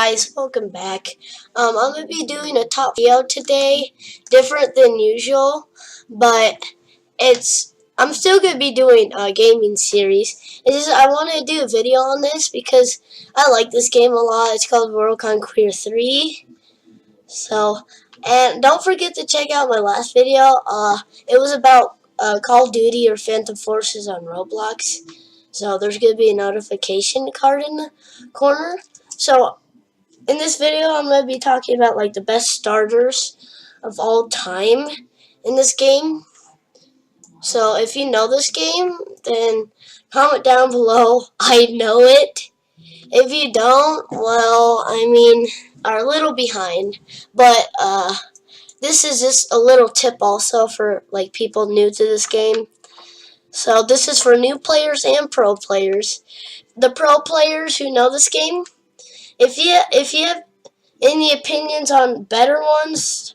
guys, welcome back. I'm going to be doing a top video today, different than usual, but I'm still going to be doing a gaming series. It's just I wanted to do a video on this because I like this game a lot. It's called World Conqueror 3. And don't forget to check out my last video. It was about Call of Duty or Phantom Forces on Roblox. So there's going to be a notification card in the corner. So in this video, I'm going to be talking about like the best starters of all time in this game. So if you know this game, then comment down below, I know it. If you don't, well, I mean, are a little behind. But this is just a little tip also for like people new to this game. So this is for new players and pro players. The pro players who know this game, if you have any opinions on better ones,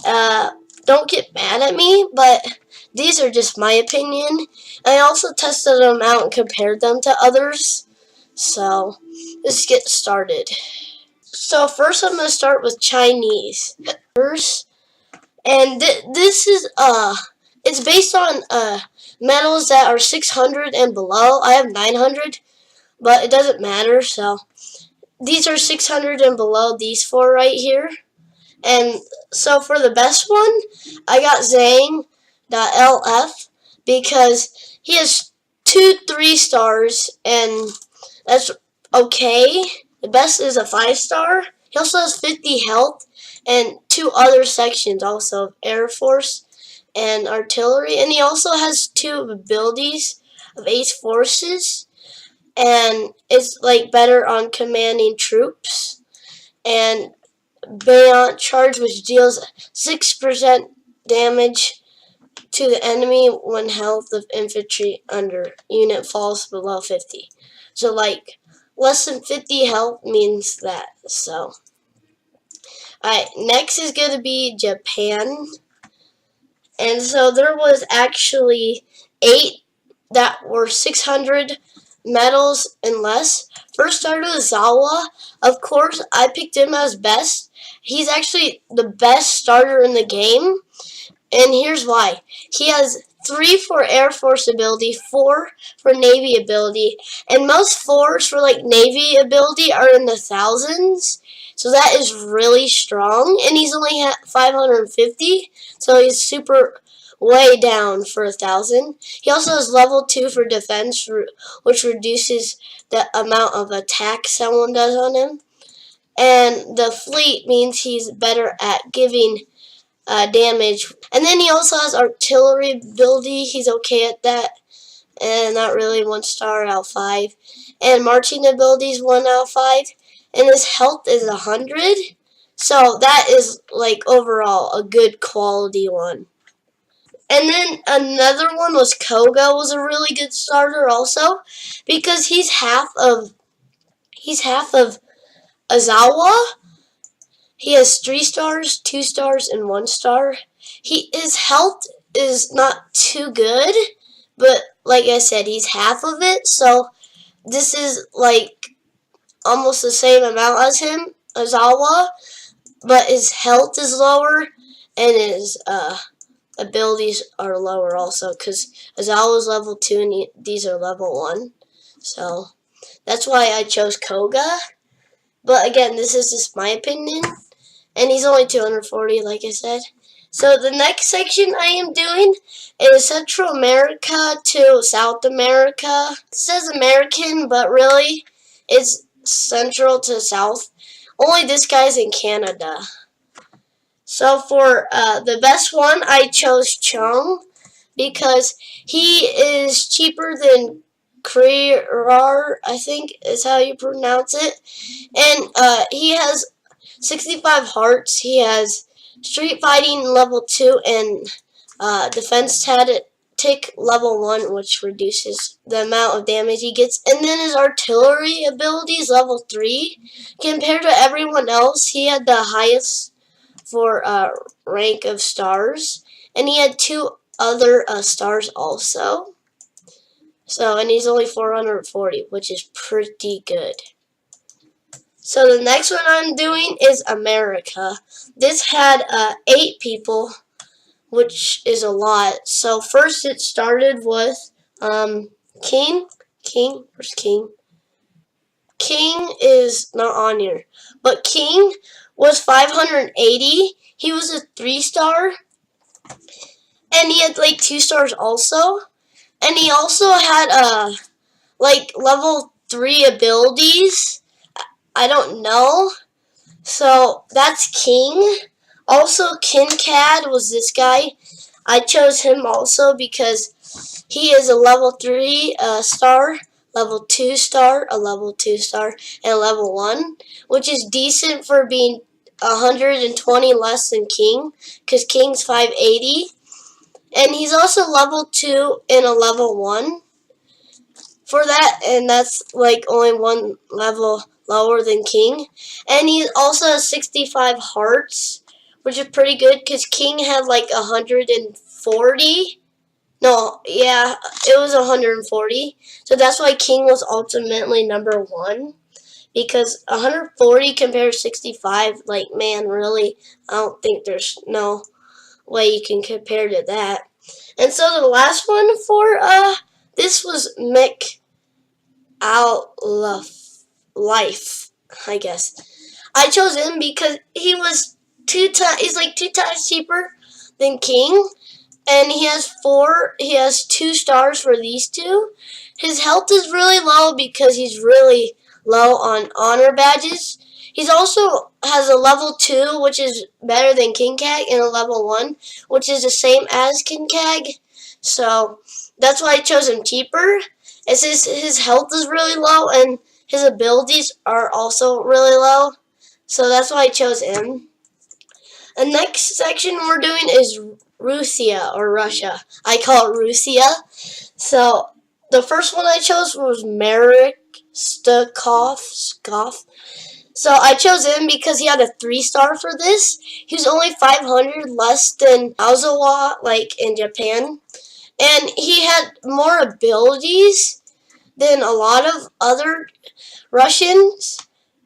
don't get mad at me, but these are just my opinion. I also tested them out and compared them to others. So let's get started. So first I'm going to start with Chinese. And this is it's based on medals that are 600 and below. I have 900, but it doesn't matter. So these are 600 and below, these four right here. And so for the best one, I got Zhang.lf because he has 2 3-stars, and that's okay. The best is a 5-star. He also has 50 health and 2 other sections also of Air Force and Artillery. And he also has 2 abilities of Ace Forces. And it's like better on commanding troops. And Beyond Charge, which deals 6% damage to the enemy when health of infantry under unit falls below 50. So like less than 50 health means that. So alright, next is going to be Japan. And so there was actually 8 that were 600 medals and less. First started with Zawa. Of course, I picked him as best. He's actually the best starter in the game. And here's why. He has 3 for Air Force ability, 4 for Navy ability, and most 4s for like Navy ability are in the thousands. So that is really strong, and he's only at 550, so he's super way down for 1,000. He also has level 2 for defense, which reduces the amount of attack someone does on him. And the fleet means he's better at giving damage. And then he also has artillery ability. He's okay at that. And not really 1-star out of 5. And marching ability is 1 out of 5. And his health is 100. So that is like overall a good quality one. And then another one was Koga, was a really good starter also, because he's half of Azawa. He has 3 stars, 2 stars, and 1 star. His health is not too good, but like I said, he's half of it, so this is like almost the same amount as him, Azawa, but his health is lower, and his abilities are lower also, because Azawa is level 2 and these are level 1. So that's why I chose Koga. But again, this is just my opinion. And he's only 240, like I said. So the next section I am doing is Central America to South America. It says American, but really it's Central to South. Only this guy's in Canada. So for the best one, I chose Chung because he is cheaper than Krirar, I think is how you pronounce it. And he has 65 hearts. He has street fighting level 2 and defense tactic level 1, which reduces the amount of damage he gets. And then his artillery ability is level 3. Compared to everyone else, he had the highest for rank of stars, and he had 2 other stars also. So, and he's only 440, which is pretty good. So the next one I'm doing is America. This had 8 people, which is a lot. So first it started with King. Where's King? King is not on here. But King was 580. He was a 3-star. And he had like 2 stars also. And he also had like level 3 abilities. I don't know. So that's King. Also, Kincad was this guy. I chose him also because he is a level 3 star, level 2 star, a level 2 star, and a level 1, which is decent for being 120 less than King, because King's 580. And he's also level 2 and a level 1 for that, and that's like only 1 level lower than King. And he also has 65 hearts, which is pretty good because King had like 140. No, yeah, it was 140. So that's why King was ultimately number 1. Because 140 compared to 65, like, man, really, I don't think there's no way you can compare to that. And so the last one for this was Mick Out Life, I guess. I chose him because he was he's like 2 times cheaper than King, and he has 2 stars for these two. His health is really low because he's really low on honor badges. He's also has a level 2, which is better than King Cag, and a level 1, which is the same as King Cag. So that's why I chose him cheaper. It's his health is really low, and his abilities are also really low. So that's why I chose him. The next section we're doing is Lucia, or Russia. I call it Lucia. So the first one I chose was Merrick Stakov. So I chose him because he had a 3-star for this. He was only 500 less than Azawa, like in Japan. And he had more abilities than a lot of other Russians.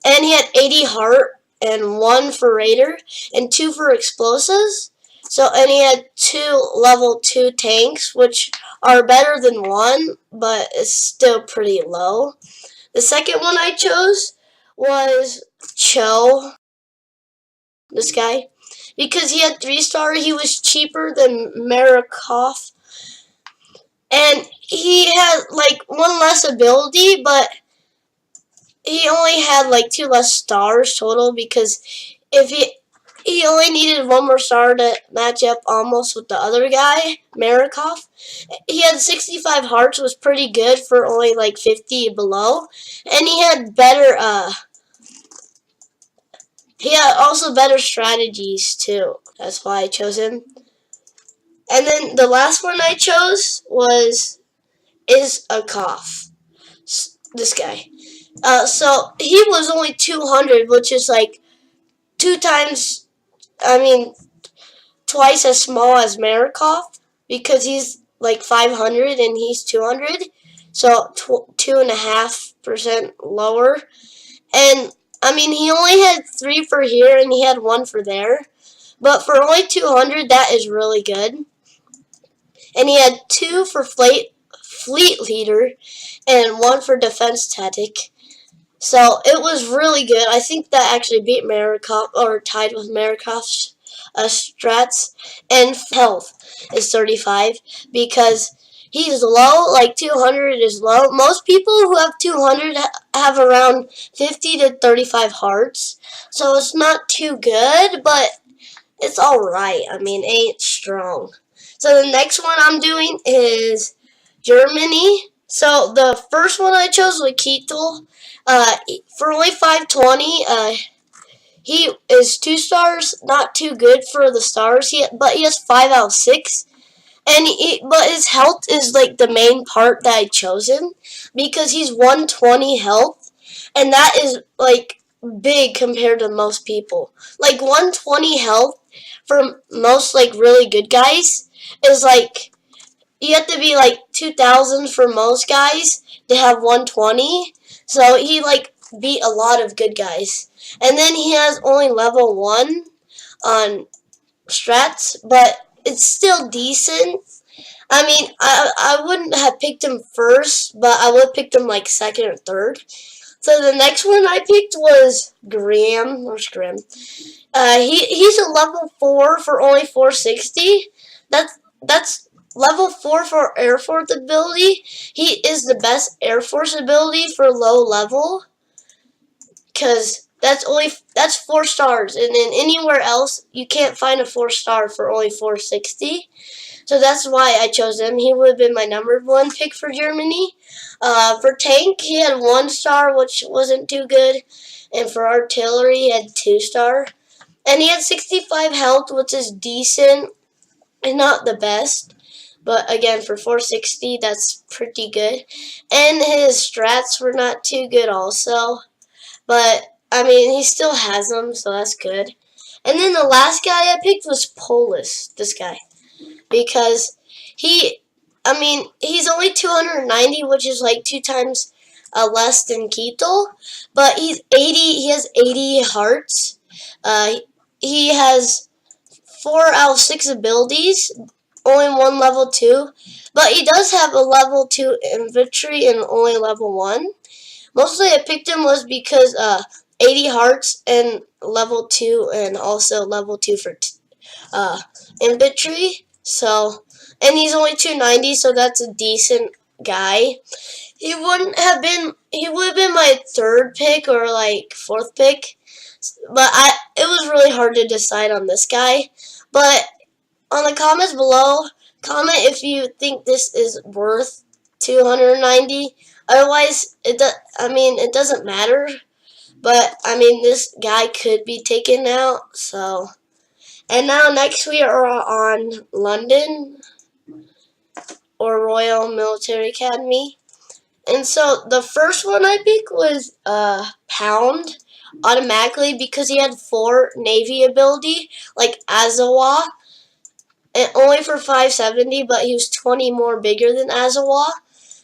And he had 80 heart and 1 for Raider and 2 for explosives. So, and he had 2 level 2 tanks, which are better than 1, but it's still pretty low. The second one I chose was Cho, this guy, because he had 3-star. He was cheaper than Marakov, and he had like 1 less ability, but he only had like 2 less stars total, because if he only needed 1 more star to match up almost with the other guy, Marakov. He had 65 hearts, was pretty good for only like 50 below, and he had also better strategies too. That's why I chose him. And then the last one I chose is a cough. This guy. So he was only 200, which is like 2 times, twice as small as Marakov, because he's like 500 and he's 200. So 2.5% lower. And he only had 3 for here and he had 1 for there. But for only 200, that is really good. And he had 2 for fleet leader and 1 for defense tactic. So it was really good. I think that actually beat Marakov, or tied with Marakov's strats. And health is 35 because he's low, like 200 is low. Most people who have 200 have around 50 to 35 hearts. So it's not too good, but it's alright. It ain't strong. So the next one I'm doing is Germany. So the first one I chose was Kittel. For only 520, he is 2 stars, not too good for the stars, but he has 5 out of 6. But his health is like the main part that I chose him, because he's 120 health, and that is like big compared to most people. Like 120 health for most like really good guys is like, you have to be like 2,000 for most guys to have 120. So he like beat a lot of good guys. And then he has only level 1 on strats, but it's still decent. I mean, I wouldn't have picked him first, but I would have picked him like second or third. So the next one I picked was Graham. Where's Graham? He's a level 4 for only 460. That's level 4 for Air Force ability. He is the best Air Force ability for low level, because that's 4 stars, and then anywhere else you can't find a 4-star for only 460. So that's why I chose him. He would have been my number 1 pick for Germany. For tank, he had 1 star, which wasn't too good, and for artillery, he had 2 star, and he had 65 health, which is decent and not the best. But again, for 460, that's pretty good. And his strats were not too good also. But, I mean, he still has them, so that's good. And then the last guy I picked was Polis, this guy. Because he's only 290, which is like 2 times less than Keto. But he has 80 hearts. He has 4 out of 6 abilities, only 1 level 2. But he does have a level 2 infantry and only level 1. Mostly I picked him was because 80 hearts and level 2, and also level 2 for infantry. So, and he's only 290, so that's a decent guy. He would have been my 3rd pick or like 4th pick. But it was really hard to decide on this guy. But on the comments below, comment if you think this is worth 290. Otherwise, it doesn't matter. But I mean, this guy could be taken out. So, and now next we are on London or Royal Military Academy. And so the first one I picked was Pound automatically, because he had 4 Navy ability like Azawa, and only for 570, but he was 20 more bigger than Azawa.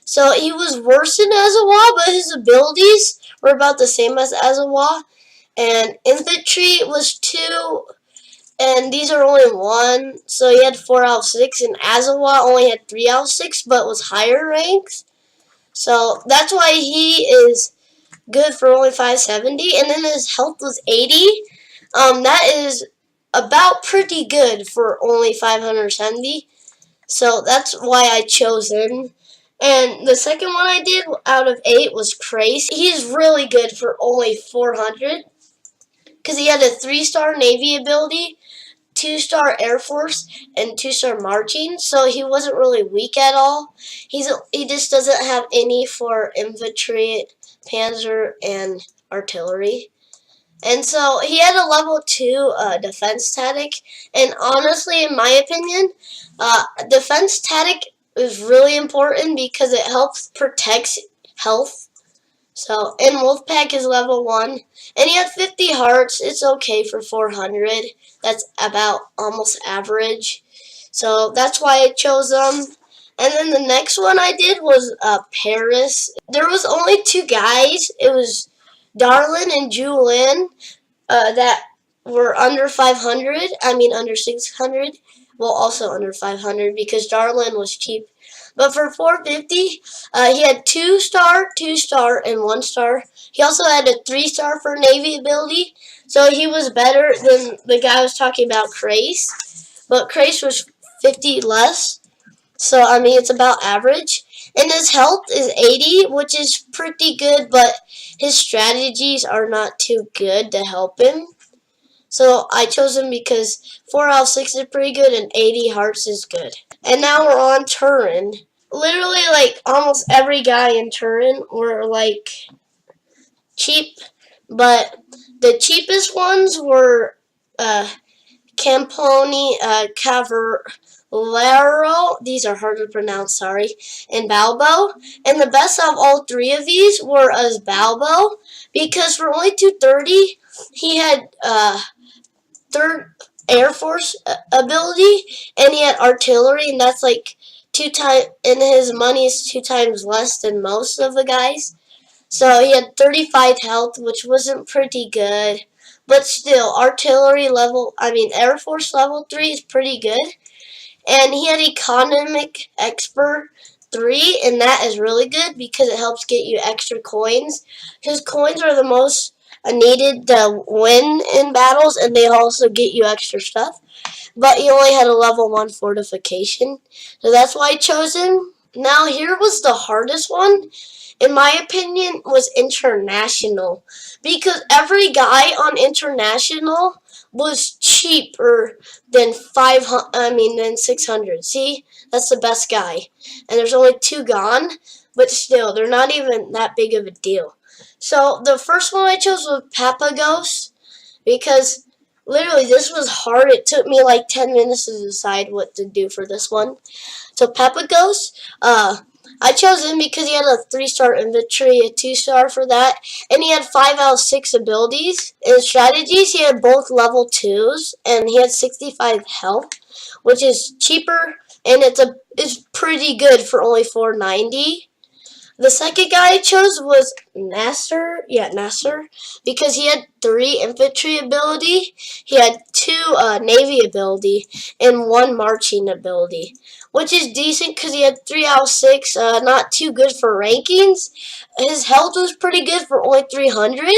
So he was worse than Azawa, but his abilities were about the same as Azawa. And infantry was 2, and these are only 1. So he had 4 out of 6, and Azawa only had 3 out of 6, but was higher ranks. So that's why he is good for only 570. And then his health was 80. That is about pretty good for only 570. So that's why I chose him. And the second one I did out of 8 was Crace. He's really good for only 400, because he had a 3-star Navy ability, 2-star Air Force, and 2-star marching, so he wasn't really weak at all. He just doesn't have any for infantry, panzer, and artillery. And so he had a level 2 defense tactic, and honestly, in my opinion, defense tactic is really important because it helps protect health. So, and Wolfpack is level 1, and he had 50 hearts. It's okay for 400. That's about almost average. So that's why I chose them. And then the next one I did was Paris. There was only 2 guys. It was Darlin and Julin that were under 500. Under 600. Well, also under 500, because Darlin was cheap. But for 450, he had 2-star, 2-star, and 1-star. He also had a 3-star for Navy ability, so he was better than the guy I was talking about, Crace. But Crace was 50 less, so it's about average. And his health is 80, which is pretty good, but his strategies are not too good to help him. So I chose him because 4 out of 6 is pretty good, and 80 hearts is good. And now we're on Turin. Literally, like, almost every guy in Turin were, like, cheap. But the cheapest ones were Camponi, Cavallero, these are hard to pronounce, sorry, and Balbo. And the best of all 3 of these were as Balbo, because for only 230, he had 3rd Air Force ability, and he had artillery, and that's like 2 times, and his money is 2 times less than most of the guys. So he had 35 health, which wasn't pretty good. But still, Air Force level 3 is pretty good. And he had Economic Expert 3, and that is really good because it helps get you extra coins. His coins are the most needed to win in battles, and they also get you extra stuff. But he only had a level 1 fortification, so that's why I chose him. Now, here was the hardest one, in my opinion, was International. Because every guy on International was cheaper than 600. See? That's the best guy. And there's only 2 gone, but still, they're not even that big of a deal. So, the first one I chose was Papagos, because literally this was hard. It took me like 10 minutes to decide what to do for this one. So Papagos, I chose him because he had a 3-star infantry, a 2-star for that, and he had 5 out of 6 abilities. In strategies, he had both level 2s, and he had 65 health, which is cheaper, and it's pretty good for only 490. The second guy I chose was Nasser. Yeah, Nasser. Because he had 3 infantry ability, he had 2 navy ability, and 1 marching ability. Which is decent because he had 3 out of 6. Not too good for rankings. His health was pretty good for only 300.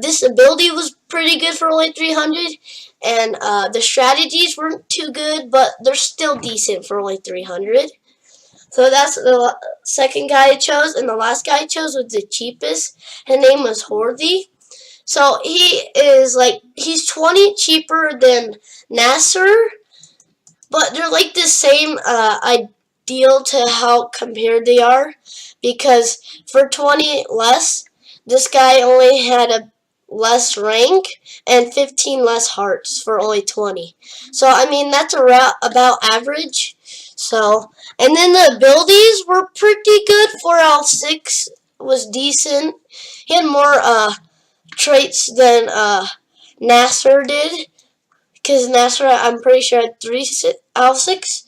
This ability was pretty good for only 300. And the strategies weren't too good, but they're still decent for only 300. So that's the second guy I chose, and the last guy I chose was the cheapest. His name was Harvey. So he's 20 cheaper than Nasser, but they're like the same ideal to how compared they are, because for 20 less, this guy only had a less rank and 15 less hearts for only 20. So that's about average. So, and then the abilities were pretty good. 4 out of 6 was decent. He had more traits than Nasser did, because Nasser, I'm pretty sure, had 3 out of 6.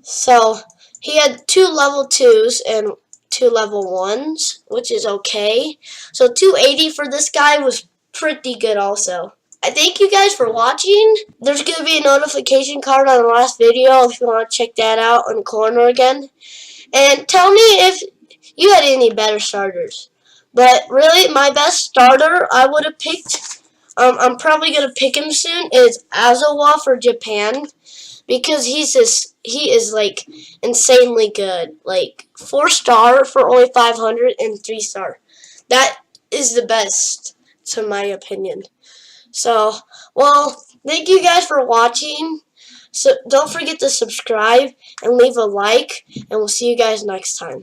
So he had 2 level 2s and 2 level 1s, which is okay. So 280 for this guy was pretty good also. I thank you guys for watching. There's going to be a notification card on the last video if you want to check that out in the corner again. And tell me if you had any better starters. But really, my best starter I would have picked, I'm probably going to pick him soon, is Azawa for Japan. Because he is like insanely good. Like 4-star for only 500 and 3-star. That is the best, to my opinion. So, well, thank you guys for watching. So don't forget to subscribe and leave a like, and we'll see you guys next time.